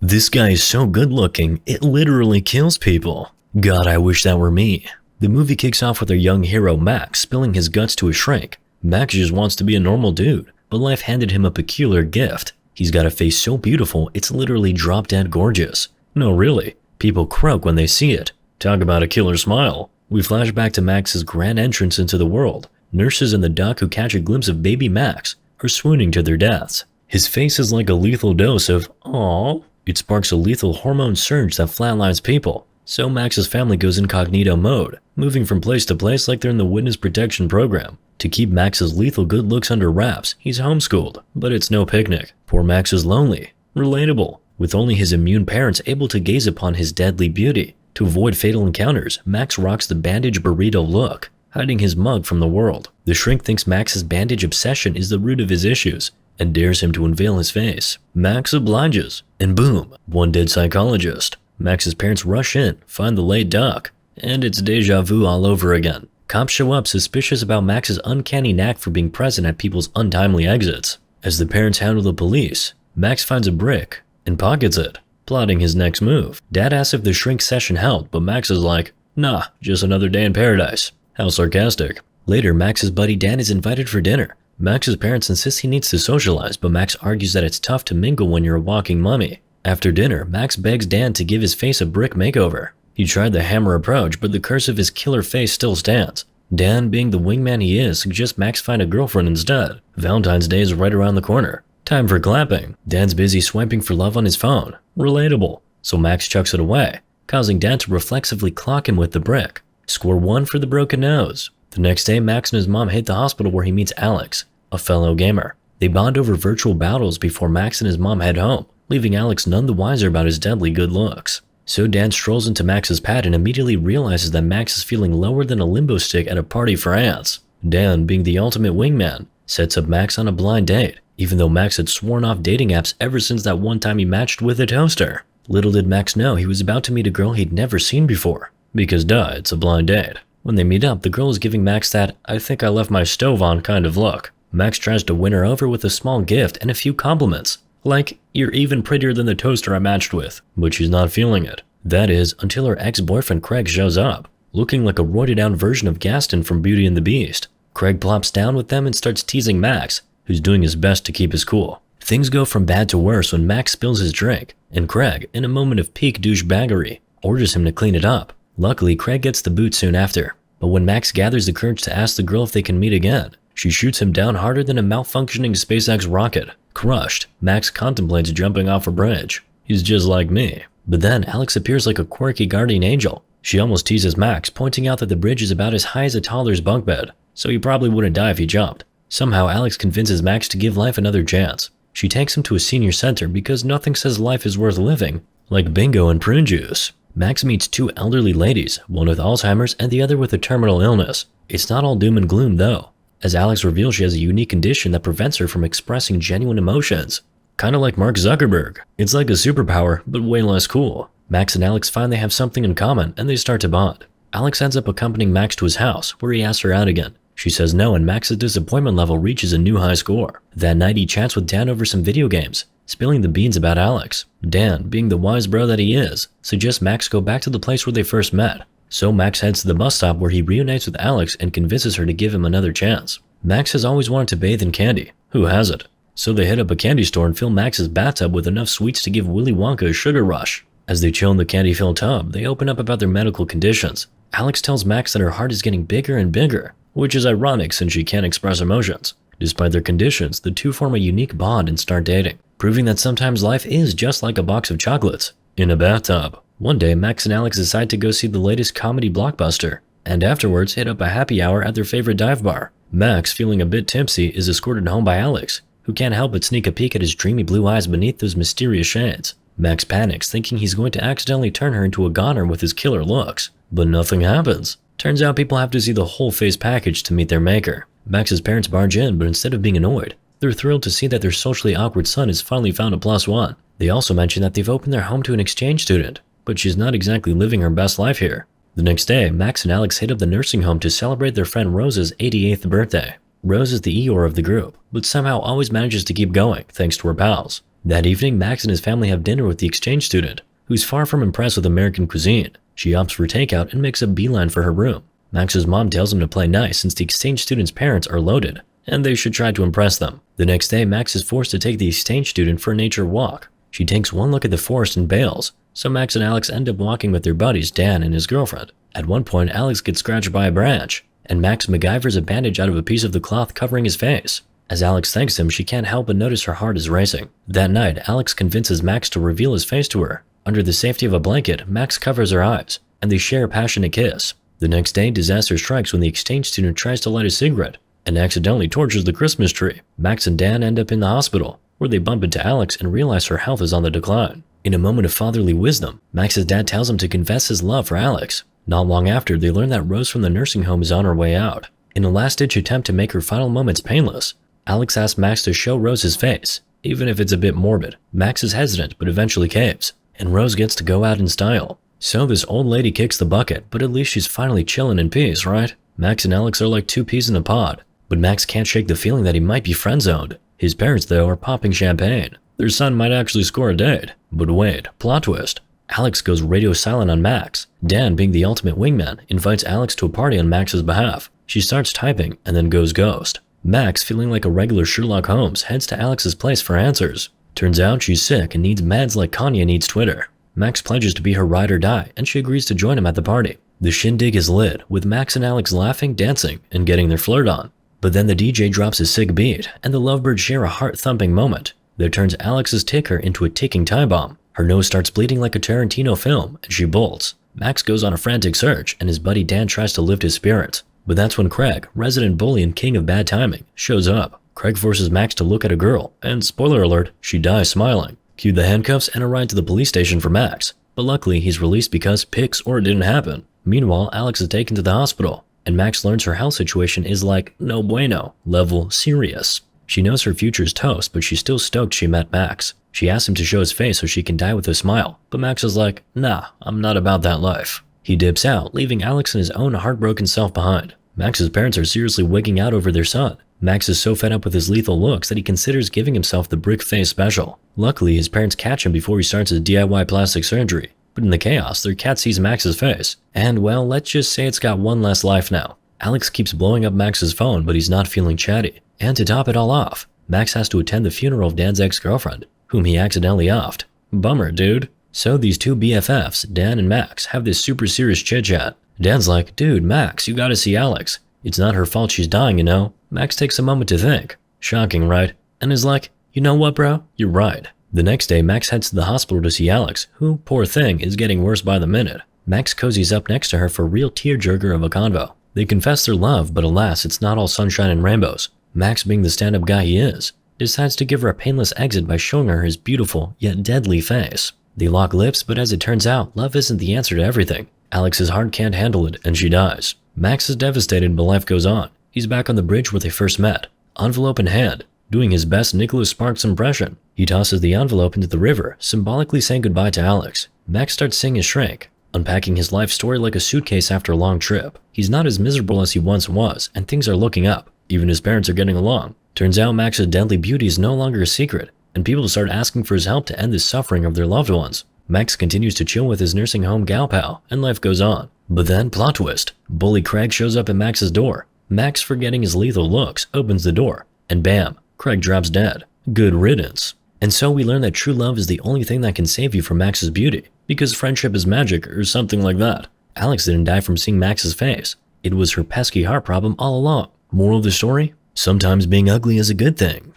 This guy is so good looking, it literally kills people. God, I wish that were me. The movie kicks off with our young hero Max spilling his guts to a shrink. Max just wants to be a normal dude, but life handed him a peculiar gift. He's got a face so beautiful, it's literally drop dead gorgeous. No, really. People croak when they see it. Talk about a killer smile. We flash back to Max's grand entrance into the world. Nurses in the dock who catch a glimpse of baby Max are swooning to their deaths. His face is like a lethal dose of "aww." It sparks a lethal hormone surge that flatlines people. So Max's family goes incognito mode, moving from place to place like they're in the witness protection program. To keep Max's lethal good looks under wraps, he's homeschooled, but it's no picnic. Poor Max is lonely. Relatable. With only his immune parents able to gaze upon his deadly beauty. To avoid fatal encounters, Max rocks the bandage burrito look, hiding his mug from the world. The shrink thinks Max's bandage obsession is the root of his issues, and dares him to unveil his face. Max obliges, and boom, one dead psychologist. Max's parents rush in, find the late duck, and it's deja vu all over again. Cops show up suspicious about Max's uncanny knack for being present at people's untimely exits. As the parents handle the police, Max finds a brick and pockets it, plotting his next move. Dad asks if the shrink session helped, but Max is like, nah, just another day in paradise. How sarcastic. Later, Max's buddy Dan is invited for dinner. Max's parents insist he needs to socialize, but Max argues that it's tough to mingle when you're a walking mummy. After dinner, Max begs Dan to give his face a brick makeover. He tried the hammer approach, but the curse of his killer face still stands. Dan, being the wingman he is, suggests Max find a girlfriend instead. Valentine's Day is right around the corner. Time for clapping. Dan's busy swiping for love on his phone. Relatable. So Max chucks it away, causing Dan to reflexively clock him with the brick. Score 1 for the broken nose. The next day, Max and his mom hit the hospital where he meets Alex, a fellow gamer. They bond over virtual battles before Max and his mom head home, leaving Alex none the wiser about his deadly good looks. So Dan strolls into Max's pad and immediately realizes that Max is feeling lower than a limbo stick at a party for ants. Dan, being the ultimate wingman, sets up Max on a blind date, even though Max had sworn off dating apps ever since that one time he matched with a toaster. Little did Max know he was about to meet a girl he'd never seen before. Because duh, it's a blind date. When they meet up, the girl is giving Max that "I think I left my stove on" kind of look. Max tries to win her over with a small gift and a few compliments. Like, "You're even prettier than the toaster I matched with," but she's not feeling it. That is, until her ex-boyfriend Craig shows up, looking like a roided out version of Gaston from Beauty and the Beast. Craig plops down with them and starts teasing Max, who's doing his best to keep his cool. Things go from bad to worse when Max spills his drink, and Craig, in a moment of peak douchebaggery, orders him to clean it up. Luckily, Craig gets the boot soon after, but when Max gathers the courage to ask the girl if they can meet again, she shoots him down harder than a malfunctioning SpaceX rocket. Crushed, Max contemplates jumping off a bridge. He's just like me. But then Alex appears like a quirky guardian angel. She almost teases Max, pointing out that the bridge is about as high as a toddler's bunk bed, so he probably wouldn't die if he jumped. Somehow Alex convinces Max to give life another chance. She takes him to a senior center because nothing says life is worth living like bingo and prune juice. Max meets two elderly ladies, one with Alzheimer's and the other with a terminal illness. It's not all doom and gloom though, as Alex reveals she has a unique condition that prevents her from expressing genuine emotions. Kinda like Mark Zuckerberg. It's like a superpower, but way less cool. Max and Alex find they have something in common and they start to bond. Alex ends up accompanying Max to his house, where he asks her out again. She says no, and Max's disappointment level reaches a new high score. That night he chats with Dan over some video games, spilling the beans about Alex. Dan, being the wise bro that he is, suggests Max go back to the place where they first met. So Max heads to the bus stop where he reunites with Alex and convinces her to give him another chance. Max has always wanted to bathe in candy. Who hasn't? So they hit up a candy store and fill Max's bathtub with enough sweets to give Willy Wonka a sugar rush. As they chill in the candy-filled tub, they open up about their medical conditions. Alex tells Max that her heart is getting bigger and bigger, which is ironic since she can't express emotions. Despite their conditions, the two form a unique bond and start dating, proving that sometimes life is just like a box of chocolates in a bathtub. One day, Max and Alex decide to go see the latest comedy blockbuster, and afterwards hit up a happy hour at their favorite dive bar. Max, feeling a bit tipsy, is escorted home by Alex, who can't help but sneak a peek at his dreamy blue eyes beneath those mysterious shades. Max panics, thinking he's going to accidentally turn her into a goner with his killer looks. But nothing happens. Turns out people have to see the whole face package to meet their maker. Max's parents barge in, but instead of being annoyed, they're thrilled to see that their socially awkward son has finally found a +1. They also mention that they've opened their home to an exchange student, but she's not exactly living her best life here. The next day, Max and Alex hit up the nursing home to celebrate their friend Rose's 88th birthday. Rose is the Eeyore of the group, but somehow always manages to keep going thanks to her pals. That evening, Max and his family have dinner with the exchange student, who's far from impressed with American cuisine. She opts for takeout and makes a beeline for her room. Max's mom tells him to play nice since the exchange student's parents are loaded, and they should try to impress them. The next day, Max is forced to take the exchange student for a nature walk. She takes one look at the forest and bails, so Max and Alex end up walking with their buddies Dan and his girlfriend. At one point, Alex gets scratched by a branch, and Max MacGyvers a bandage out of a piece of the cloth covering his face. As Alex thanks him, she can't help but notice her heart is racing. That night, Alex convinces Max to reveal his face to her. Under the safety of a blanket, Max covers her eyes, and they share a passionate kiss. The next day, disaster strikes when the exchange student tries to light a cigarette and accidentally torches the Christmas tree. Max and Dan end up in the hospital, where they bump into Alex and realize her health is on the decline. In a moment of fatherly wisdom, Max's dad tells him to confess his love for Alex. Not long after, they learn that Rose from the nursing home is on her way out. In a last-ditch attempt to make her final moments painless, Alex asks Max to show Rose his face, even if it's a bit morbid. Max is hesitant, but eventually caves, and Rose gets to go out in style. So this old lady kicks the bucket, but at least she's finally chilling in peace, right? Max and Alex are like two peas in a pod, but Max can't shake the feeling that he might be friend-zoned. His parents, though, are popping champagne. Their son might actually score a date. But wait, plot twist. Alex goes radio silent on Max. Dan, being the ultimate wingman, invites Alex to a party on Max's behalf. She starts typing and then goes ghost. Max, feeling like a regular Sherlock Holmes, heads to Alex's place for answers. Turns out she's sick and needs meds like Kanye needs Twitter. Max pledges to be her ride or die, and she agrees to join him at the party. The shindig is lit, with Max and Alex laughing, dancing, and getting their flirt on. But then the DJ drops a sick beat, and the lovebirds share a heart-thumping moment that turns Alex's ticker into a ticking time bomb. Her nose starts bleeding like a Tarantino film, and she bolts. Max goes on a frantic search, and his buddy Dan tries to lift his spirits. But that's when Craig, resident bully and king of bad timing, shows up. Craig forces Max to look at a girl, and spoiler alert, she dies smiling. Cue the handcuffs and a ride to the police station for Max. But luckily, he's released because pics or it didn't happen. Meanwhile, Alex is taken to the hospital, and Max learns her health situation is like no bueno, level serious. She knows her future's toast, but she's still stoked she met Max. She asks him to show his face so she can die with a smile, but Max is like, nah, I'm not about that life. He dips out, leaving Alex and his own heartbroken self behind. Max's parents are seriously wigging out over their son. Max is so fed up with his lethal looks that he considers giving himself the brick face special. Luckily, his parents catch him before he starts his DIY plastic surgery. But in the chaos, their cat sees Max's face. And well, let's just say it's got one less life now. Alex keeps blowing up Max's phone, but he's not feeling chatty. And to top it all off, Max has to attend the funeral of Dan's ex-girlfriend, whom he accidentally offed. Bummer, dude. So these two BFFs, Dan and Max, have this super serious chit-chat. Dan's like, dude, Max, you gotta see Alex. It's not her fault she's dying, you know? Max takes a moment to think. Shocking, right? And is like, you know what, bro? You're right. The next day, Max heads to the hospital to see Alex, who, poor thing, is getting worse by the minute. Max cozies up next to her for a real tearjerker of a convo. They confess their love, but alas, it's not all sunshine and rainbows. Max, being the stand-up guy he is, decides to give her a painless exit by showing her his beautiful, yet deadly face. They lock lips, but as it turns out, love isn't the answer to everything. Alex's heart can't handle it, and she dies. Max is devastated, but life goes on. He's back on the bridge where they first met, envelope in hand, doing his best Nicholas Sparks impression. He tosses the envelope into the river, symbolically saying goodbye to Alex. Max starts seeing his shrink, unpacking his life story like a suitcase after a long trip. He's not as miserable as he once was, and things are looking up. Even his parents are getting along. Turns out Max's deadly beauty is no longer a secret, and people start asking for his help to end the suffering of their loved ones. Max continues to chill with his nursing home gal pal, and life goes on. But then, plot twist, bully Craig shows up at Max's door. Max, forgetting his lethal looks, opens the door, and bam, Craig drops dead. Good riddance. And so we learn that true love is the only thing that can save you from Max's beauty, because friendship is magic or something like that. Alex didn't die from seeing Max's face. It was her pesky heart problem all along. Moral of the story? Sometimes being ugly is a good thing.